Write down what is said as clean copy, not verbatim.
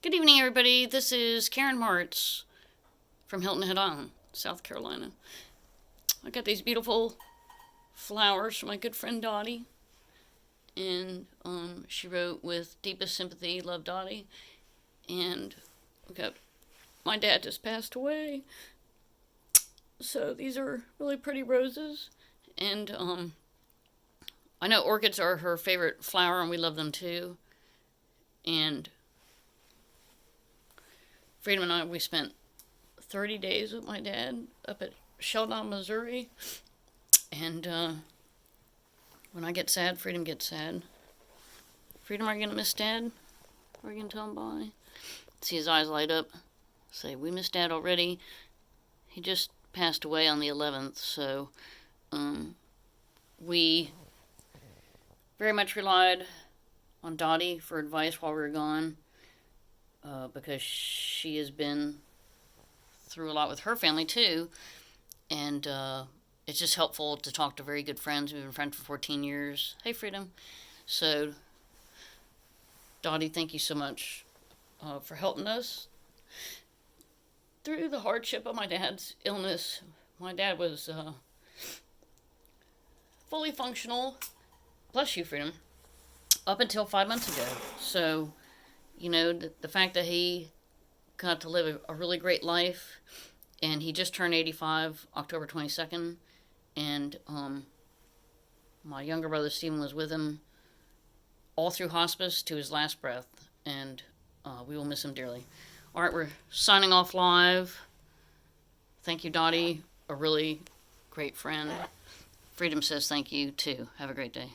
Good evening, everybody. This is Karen Martz from Hilton Head Island, South Carolina. I got these beautiful flowers from my good friend Dottie, and she wrote, "With deepest sympathy, love, Dottie." And we got my dad just passed away, so these are really pretty roses. And I know orchids are her favorite flower, and we love them too. And Freedom and I, we spent 30 days with my dad up at Sheldon, Missouri. And when I get sad, Freedom gets sad. Freedom, are you going to miss Dad? Are you going to tell him bye? See his eyes light up. Say, we miss Dad already. He just passed away on the 11th, so we very much relied on Dottie for advice while we were gone. Because she has been through a lot with her family too, and it's just helpful to talk to very good friends. We've been friends for 14 years. Hey, Freedom. So, Dottie, thank you so much for helping us through the hardship of my dad's illness. My dad was fully functional, bless you, Freedom, up until 5 months ago. So, you know, the fact that he got to live a really great life, and he just turned 85 October 22nd, and my younger brother Stephen was with him all through hospice to his last breath, and we will miss him dearly. All right, we're signing off live. Thank you, Dottie, a really great friend. Freedom says thank you too. Have a great day.